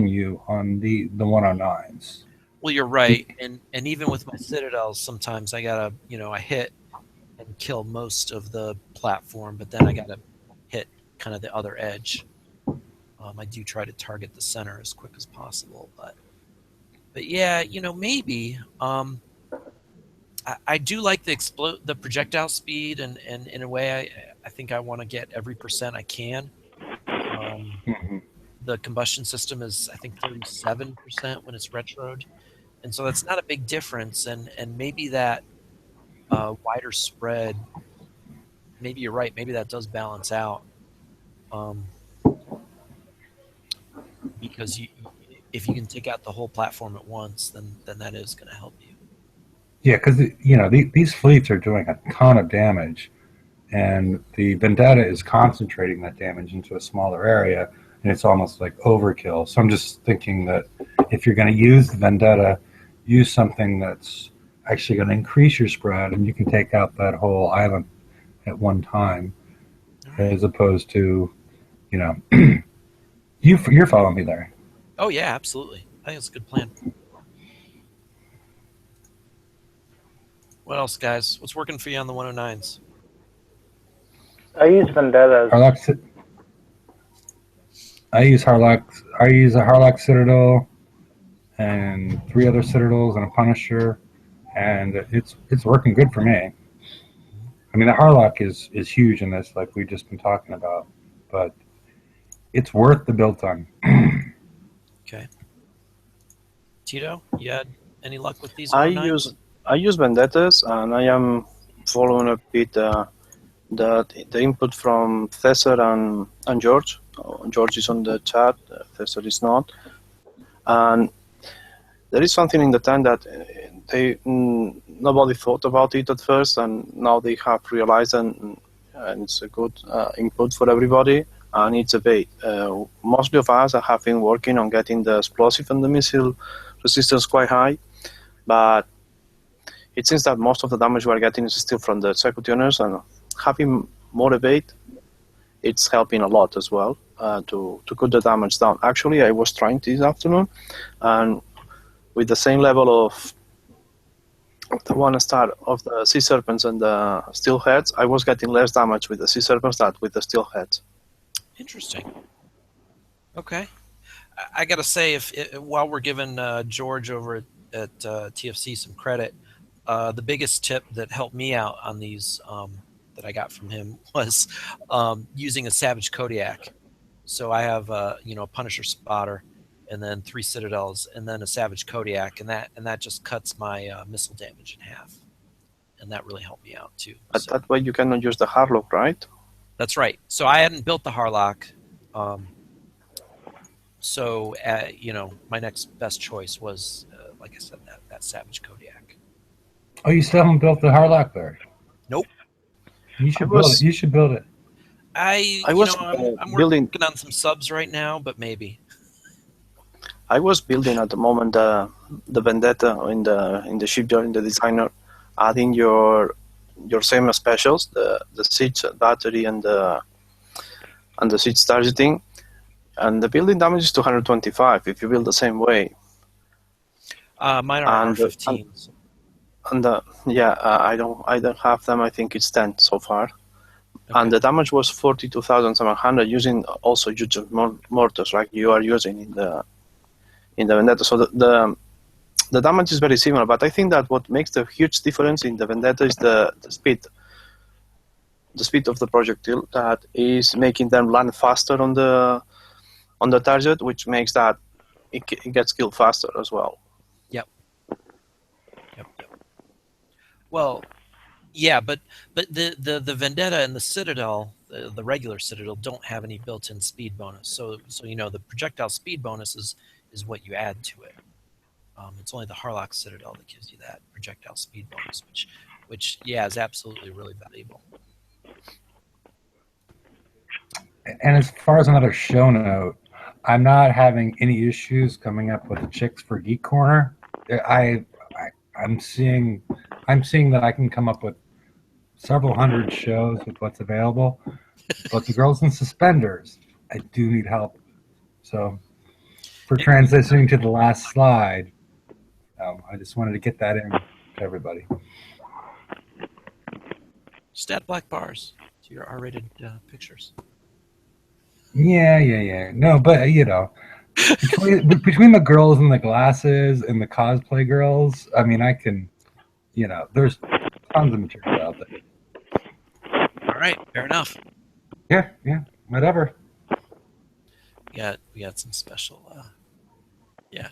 you on the 109s. Well, you're right. And even with my Citadels, sometimes I got to, I hit and kill most of the platform, but then I got to hit kind of the other edge. I do try to target the center as quick as possible, but yeah, maybe. I do like the projectile speed, and in a way, I think I want to get every percent I can. The combustion system is, I think, 37% when it's retroed, and so that's not a big difference. And maybe that wider spread, maybe you're right. Maybe that does balance out, because if you can take out the whole platform at once, then that is going to help you. Yeah, because these fleets are doing a ton of damage, and the Vendetta is concentrating that damage into a smaller area, and it's almost like overkill. So I'm just thinking that if you're going to use the Vendetta, use something that's actually going to increase your spread, and you can take out that whole island at one time, as opposed to, you're following me there. Oh yeah, absolutely. I think it's a good plan. What else, guys? What's working for you on the 109s? I use Vendettas. I use a Harlock Citadel and 3 other Citadels and a Punisher, and it's working good for me. I mean, the Harlock is huge in this, like we've just been talking about, but it's worth the build time. Okay. Tito, you had any luck with these I R9s? use vendettas, and I am following a bit the input from Cesar and George. George is on the chat. Cesar is not, and there is something in the time that nobody thought about it at first, and now they have realized, and it's a good input for everybody, and it's a bait. Mostly of us have been working on getting the explosive and the missile resistance quite high, but it seems that most of the damage we're getting is still from the executioners, and having more debate, it's helping a lot as well to cut the damage down. Actually, I was trying this afternoon, and with the same level of the one star of the sea serpents and the steel heads, I was getting less damage with the sea serpents than with the steel heads. Interesting. Okay. I got to say, while we're giving George over at TFC some credit, the biggest tip that helped me out on these that I got from him was using a Savage Kodiak. So I have a Punisher Spotter, and then 3 Citadels, and then a Savage Kodiak, and that just cuts my missile damage in half, and that really helped me out too. But So that way you cannot use the Harlock, right? that's right. So I hadn't built the Harlock. So my next best choice was, like I said, that Savage Kodiak. Oh, you still haven't built the Harlock Berry? Nope. You should build it. You should build it. I'm building. working on some subs right now, but maybe. I was building at the moment the Vendetta in the shipyard in the designer, adding your same specials, the siege battery and the siege targeting, and the building damage is 225 if you build the same way. Mine are R15s. I don't have them. I think it's 10 so far. Okay. And the damage was 42,700 using also huge mortars like you are using in the Vendetta. So the damage is very similar, but I think that what makes the huge difference in the Vendetta is the speed. The speed of the projectile that is making them land faster on the target, which makes that it gets killed faster as well. Yep. Well, yeah, but the Vendetta and the Citadel, the regular Citadel, don't have any built-in speed bonus. So the projectile speed bonus is what you add to it. It's only the Harlock Citadel that gives you that projectile speed bonus, which is absolutely really valuable. And as far as another show note, I'm not having any issues coming up with the Chicks for Geek Corner. I'm seeing that I can come up with several hundred shows with what's available, but the Girls in Suspenders, I do need help. So for transitioning to the last slide, I just wanted to get that in to everybody. Just add black bars to your R-rated pictures. Yeah. No, but between the girls and the glasses and the cosplay girls, I mean, I can, there's tons of material out there. All right, fair enough. Yeah, whatever. We got some special,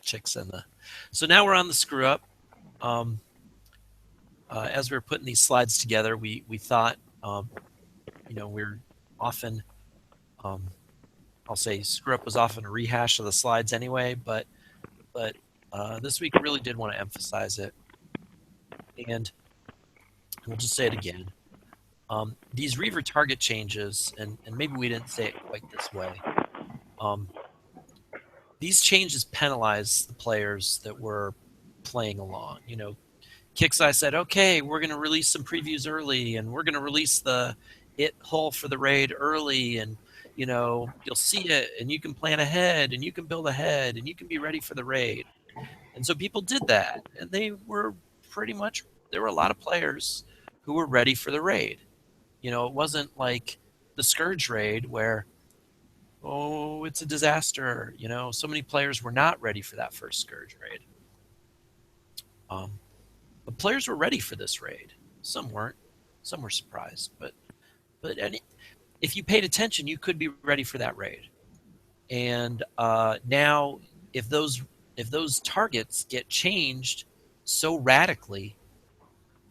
chicks in the. So now we're on the screw up. As we were putting these slides together, we thought, we're often. I'll say screw up was often a rehash of the slides anyway, but this week really did want to emphasize it, and we'll just say it again. These Reaver target changes, and maybe we didn't say it quite this way. These changes penalize the players that were playing along. Kixeye said, okay, we're going to release some previews early, and we're going to release the hull for the raid early, and you'll see it, and you can plan ahead, and you can build ahead, and you can be ready for the raid. And so people did that, and they were there were a lot of players who were ready for the raid. It wasn't like the Scourge raid where, oh, it's a disaster. So many players were not ready for that first Scourge raid. But players were ready for this raid. Some weren't. Some were surprised, but if you paid attention, you could be ready for that raid. And now if those targets get changed so radically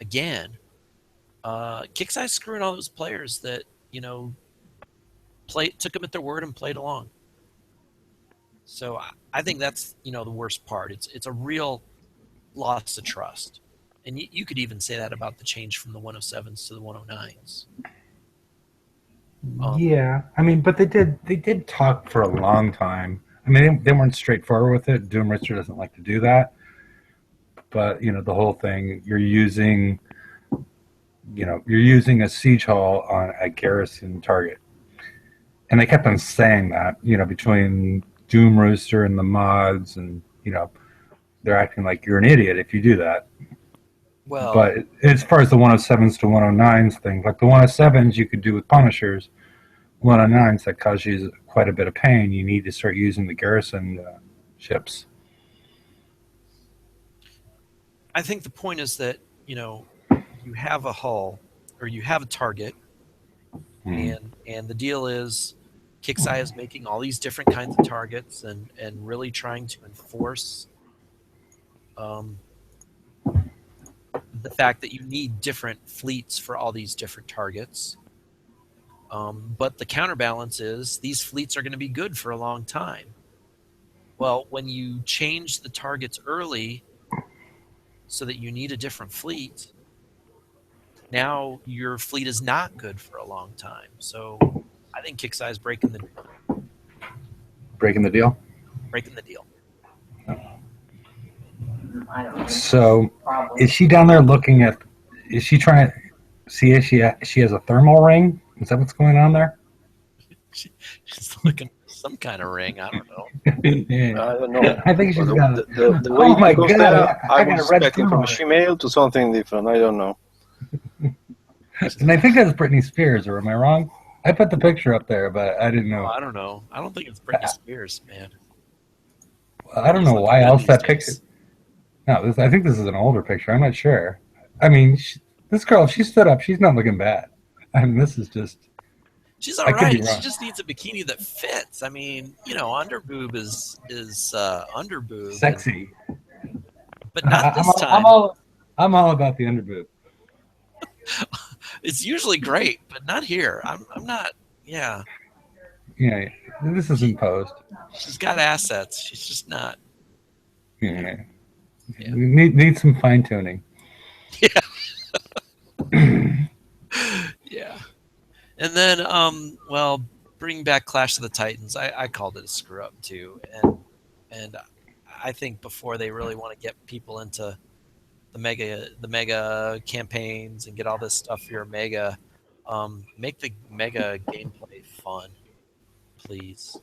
again, Kixeye's screwing all those players that took them at their word and played along. So I think that's the worst part. It's a real loss of trust, and you could even say that about the change from the 107s to the 109s. Yeah, I mean, but they did talk for a long time. I mean, they weren't straightforward with it. Doom Richter doesn't like to do that, but the whole thing you're using a siege hall on a garrison target, and they kept on saying that between Doom Rooster and the mods, and they're acting like you're an idiot if you do that. Well, but as far as the 107s to 109s thing, like the 107s you could do with Punishers, 109s that cause you quite a bit of pain, you need to start using the garrison ships. I think the point is that you have a hull or you have a target, and the deal is Kixeye is making all these different kinds of targets and really trying to enforce the fact that you need different fleets for all these different targets. But the counterbalance is these fleets are going to be good for a long time. Well, when you change the targets early so that you need a different fleet, now your fleet is not good for a long time. So I think Kixeye is breaking the deal. Breaking the deal? Breaking the deal. So is she down there looking at, is she trying to see if she has a thermal ring? Is that what's going on there? She's looking for some kind of ring. I don't know. Yeah. I don't know. I think she's got the way oh my it goes God, there, I I got was a red expecting from a thermal. female to something different. I don't know. And I think that's Britney Spears, or am I wrong? I put the picture up there, but I didn't know. I don't know. I don't think it's Britney Spears, man. I don't know why else that picture. No, I think this is an older picture. I'm not sure. I mean, this girl, if she stood up, she's not looking bad. I mean, this is just. She's all right. She just needs a bikini that fits. I mean, underboob is underboob. Sexy. But not this time. I'm all about the underboob. It's usually great, but not here. I'm not. Yeah. Yeah. This is imposed. She's got assets. She's just not. Yeah. Need some fine tuning. Yeah. Yeah. And then, bring back Clash of the Titans. I called it a screw up too, and I think before they really want to get people into the mega campaigns and get all this stuff for your mega, make the mega gameplay fun, please.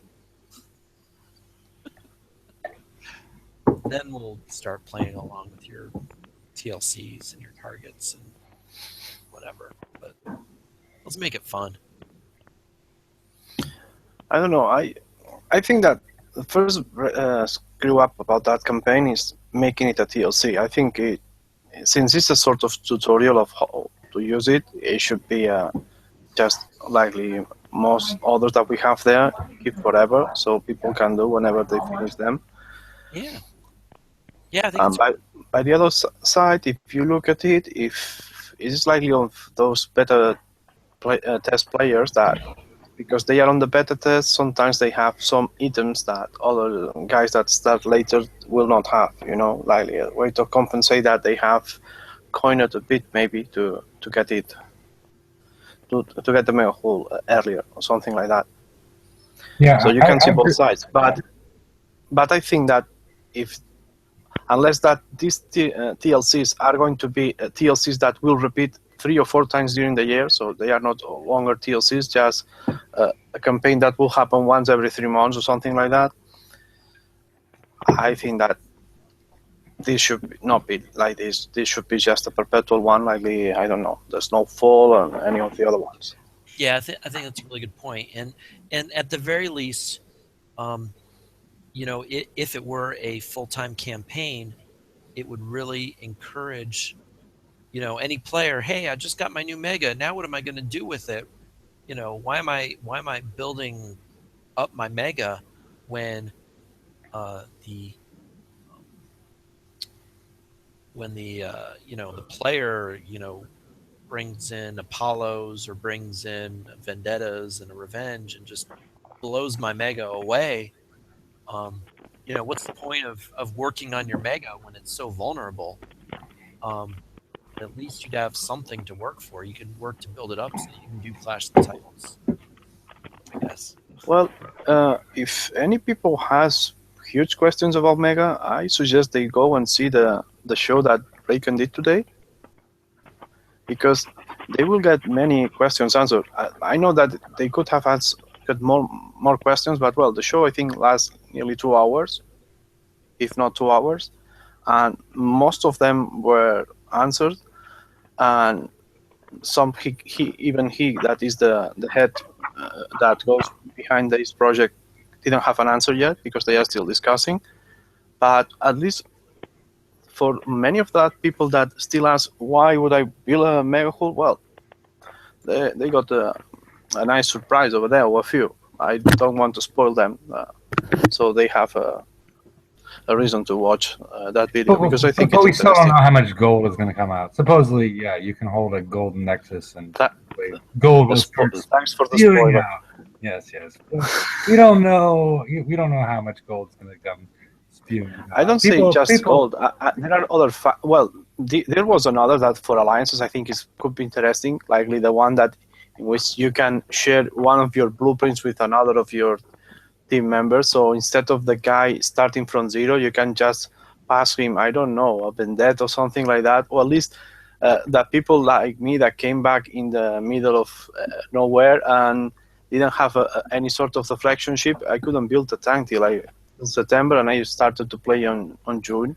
Then we'll start playing along with your TLCs and your targets and whatever. But let's make it fun. I don't know. I think that the first screw up about that campaign is making it a TLC. I think since it's a sort of tutorial of how to use it, it should be just likely most others that we have there, keep forever, so people can do whenever they finish them. Yeah. Yeah, I think by the other side, if you look at it, if it is likely of those beta test players that, because they are on the beta test, sometimes they have some items that other guys that start later will not have, likely a way to compensate that they have coined it a bit maybe to get it, to get the mega hull earlier or something like that. Yeah. So you can see both sides. But I think that unless that these TLCs are going to be TLCs that will repeat 3 or 4 times during the year, so they are not longer TLCs, just a campaign that will happen once every 3 months or something like that. I think that this should not be like this. This should be just a perpetual one, like I don't know, the Snowfall and any of the other ones. Yeah, I think that's a really good point. And at the very least, if it were a full-time campaign, it would really encourage, any player. Hey, I just got my new mega. Now what am I going to do with it? Why am I building up my mega when the when the the player brings in Apollos or brings in Vendettas and a Revenge and just blows my mega away. What's the point of working on your mega when it's so vulnerable? Um, at least you'd have something to work for. You could work to build it up so that you can do Clash of the Titans, I guess. Well, if any people has huge questions about Mega, I suggest they go and see the show that Bacon did today, because they will get many questions answered. I know that they could have got more questions, but well, the show I think lasts nearly 2 hours, if not 2 hours, and most of them were answered, and some he that is the head that goes behind this project didn't have an answer yet because they are still discussing. But at least for many of that people that still ask why would I build a mega hull, well, they got a nice surprise over there, or a few. I don't want to spoil them, so they have a reason to watch that video, because I think but it's we still don't interesting. know how much gold is going to come out. Supposedly, yeah, you can hold a golden nexus and That- gold will start Thanks for the spewing spoiler. out. Yes. We don't know. We don't know how much gold is going to come spewing out. I don't say just gold. There are other. There was another that for alliances I think could be interesting. Likely the one that in which you can share one of your blueprints with another of your team members. So instead of the guy starting from zero, you can just pass him, I don't know, a vendetta or something like that, or at least that people like me that came back in the middle of nowhere and didn't have any sort of deflection ship. I couldn't build a tank till September, and I started to play on June,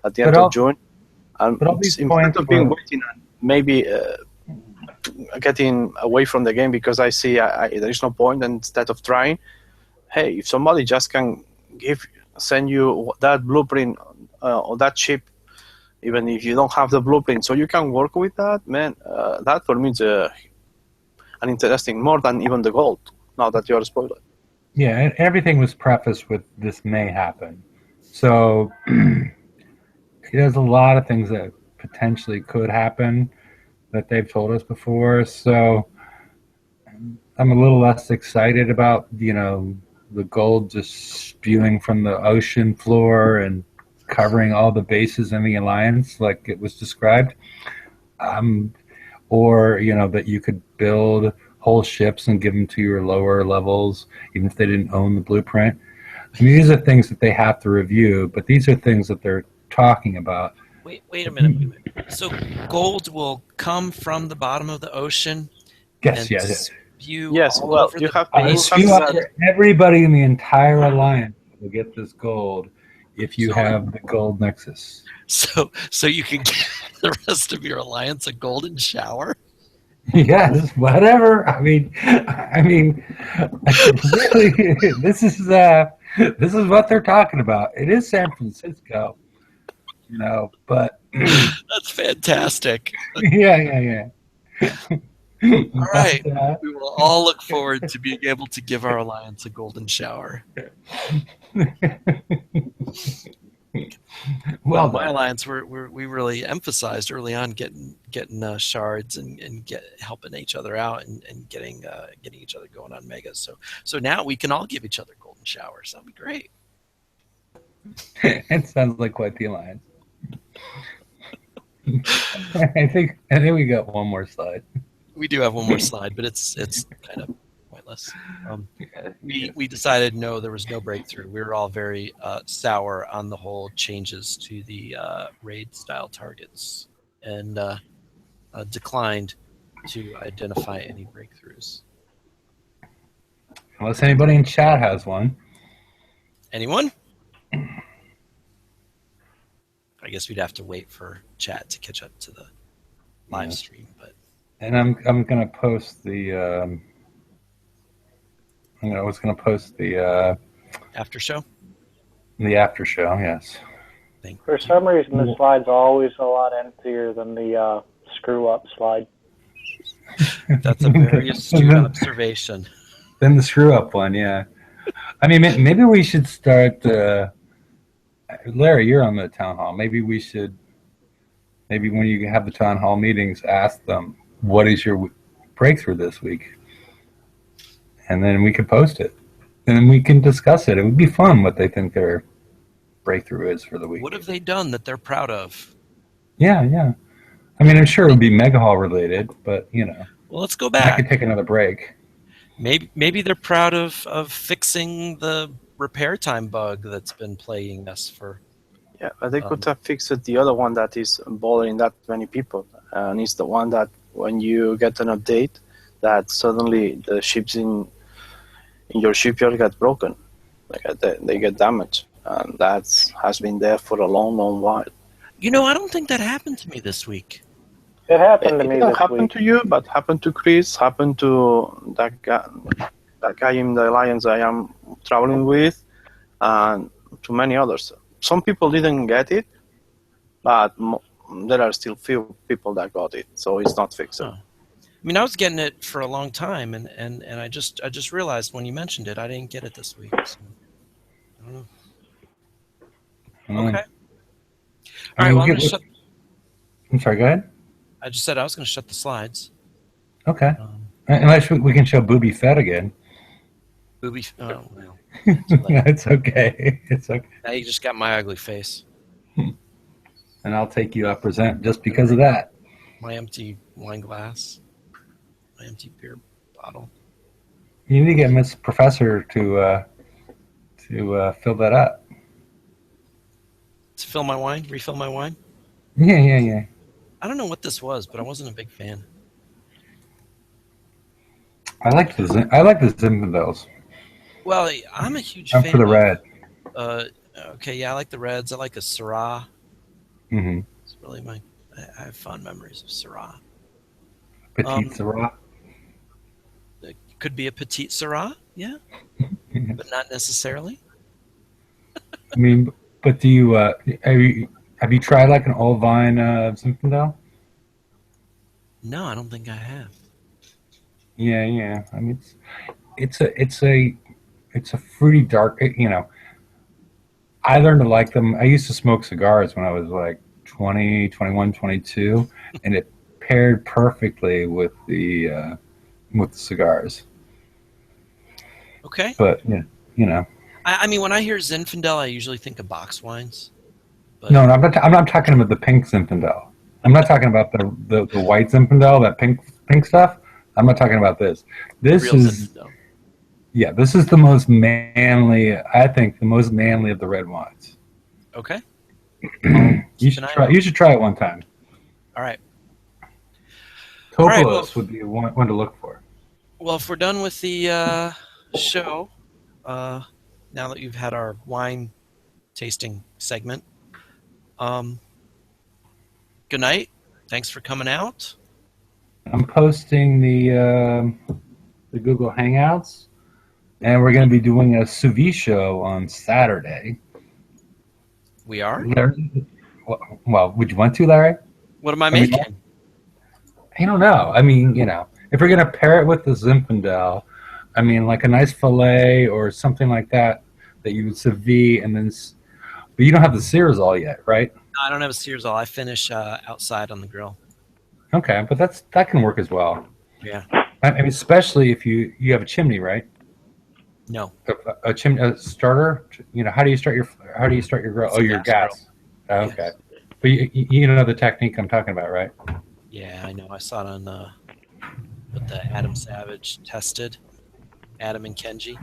at the end of June. And but all these instead of being waiting and maybe getting away from the game because I see there is no point, and instead of trying, hey, if somebody just can send you that blueprint or that ship, even if you don't have the blueprint, so you can work with that, man, that for me is an interesting, more than even the gold, now that you're spoiled. Yeah, and everything was prefaced with this may happen. So there's a lot of things that potentially could happen that they've told us before. So I'm a little less excited about, the gold just spewing from the ocean floor and covering all the bases in the alliance like it was described. Or, that you could build whole ships and give them to your lower levels, even if they didn't own the blueprint. I mean, these are things that they have to review, but these are things that they're talking about. Wait a minute. So gold will come from the bottom of the ocean? Yes. Yes, well, you have everybody in the entire alliance will get this gold if you have the gold nexus. So you can give the rest of your alliance a golden shower? Yes, whatever. I mean, really, this is what they're talking about. It is San Francisco, but that's fantastic. Yeah. All right, we will all look forward to being able to give our alliance a golden shower. Well, my alliance, we really emphasized early on getting shards and helping each other out and getting each other going on megas. So now we can all give each other golden showers. That'd be great. It sounds like quite the alliance. I think we got one more slide. We do have one more slide, but it's kind of pointless. We decided no, there was no breakthrough. We were all very sour on the whole changes to the raid style targets, and declined to identify any breakthroughs. Unless anybody in chat has one. Anyone? I guess we'd have to wait for chat to catch up to the live stream, but. And I'm gonna post the. I was gonna post the after show. The after show, yes. For some reason, the slide's always a lot emptier than the screw up slide. That's a very astute observation. Then the screw up one, yeah. I mean, maybe we should start. Larry, you're on the town hall. Maybe we should. Maybe when you have the town hall meetings, ask them what is your breakthrough this week, and then we could post it, and then we can discuss it. It would be fun what they think their breakthrough is for the week. What have they done that they're proud of? Yeah, yeah. I mean, I'm sure it would be mega hall related, but Well, let's go I back. could take another break. Maybe they're proud of fixing the repair time bug that's been plaguing us for. Yeah, but they could have fixed the other one that is bothering that many people, and it's the one that when you get an update, that suddenly the ships in your shipyard get broken, like they get damaged, and that has been there for a long, long while. I don't think that happened to me this week. It happened to It me didn't this happen week. to you, but happened to Chris, happened to that guy in the alliance I am traveling with, and to many others. Some people didn't get it, but there are still few people that got it, so it's not fixed. Oh. I mean, I was getting it for a long time, and I just realized when you mentioned it, I didn't get it this week. So, I don't know. Okay. All right. Well, I'm sorry. Go ahead. I just said I was going to shut the slides. Okay. Unless we can show Booby Fed again. Booby. Oh well. It's okay. It's okay. Now you just got my ugly face. And I'll take you up present just because of that. My empty wine glass. My empty beer bottle. You need to get Miss Professor to fill that up. To fill my wine? Refill my wine? Yeah. I don't know what this was, but I wasn't a big fan. I like the Zinfandels. Well, I'm a huge I'm fan for the of, red. Okay, yeah, I like the reds. I like a Syrah. Mm-hmm. It's really I have fond memories of Syrah. Petite Syrah. It could be a petite Syrah, yeah, but not necessarily. I mean, but do you have you tried like an old vine Zinfandel? No, I don't think I have. Yeah. I mean, it's a fruity dark. I learned to like them. I used to smoke cigars when I was like 20, 21, 22, and it paired perfectly with the cigars. Okay. But I mean, when I hear Zinfandel, I usually think of box wines. But no, I'm not talking about the pink Zinfandel. I'm not talking about the white Zinfandel, that pink stuff. I'm not talking about this. This real is Zinfandel. Yeah, this is the most manly. I think the most manly of the red wines. Okay. You should try it one time. All right. Topolos right, well, would be one to look for. Well, if we're done with the show, now that you've had our wine tasting segment, good night. Thanks for coming out. I'm posting the Google Hangouts, and we're going to be doing a sous vide show on Saturday. We are? Larry, well, would you want to, Larry? What am I making? I don't know. I mean, if we're going to pair it with the Zinfandel, I mean, like a nice fillet or something like that you would sous vide, and then, but you don't have the Searsall yet, right? No, I don't have a Searsall. I finish outside on the grill. Okay, but that can work as well. Yeah. I mean, especially if you have a chimney, right? No. A chimney, a starter. How do you start your grill? It's your gas. grill. Oh, okay. Yes. But you know the technique I'm talking about, right? Yeah, I know. I saw it on what the Adam Savage tested. Adam and Kenji.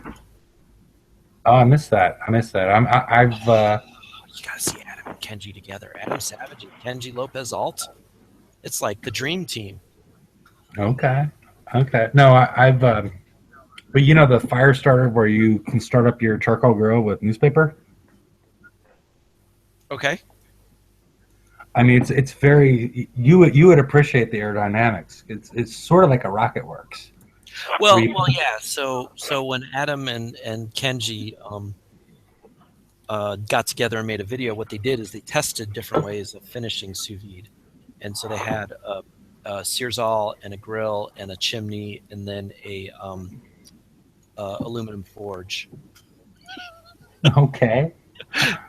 Oh, I missed that. I've. You gotta see Adam and Kenji together. Adam Savage and Kenji Lopez Alt. It's like the dream team. Okay. No, I've. But the fire starter where you can start up your charcoal grill with newspaper. Okay. I mean, it's very. You would appreciate the aerodynamics. It's sort of like a rocket works. Well, yeah. So when Adam and Kenji got together and made a video, what they did is they tested different ways of finishing sous vide, and so they had a Searsall and a grill and a chimney and then a aluminum forge, Okay.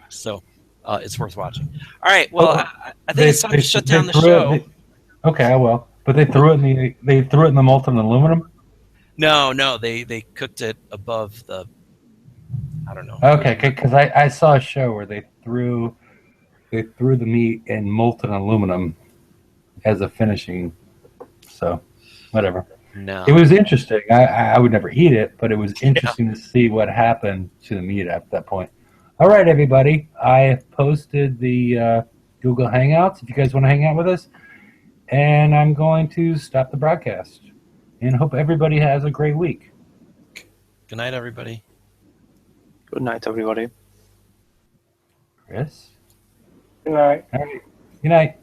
So it's worth watching. All right. Well, Oh, I think it's time to shut down the threw show. okay, I will. But they threw it in the molten aluminum. No, they cooked it above the. I don't know. Okay, because I saw a show where they threw the meat in molten aluminum as a finishing. So, whatever. No. It was interesting. I would never eat it, but it was Yeah. interesting to see what happened to the meat at that point. All right, everybody. I have posted the Google Hangouts if you guys want to hang out with us. And I'm going to stop the broadcast. And hope everybody has a great week. Good night, everybody. Good night, everybody. Chris? Good night. All right. Good night.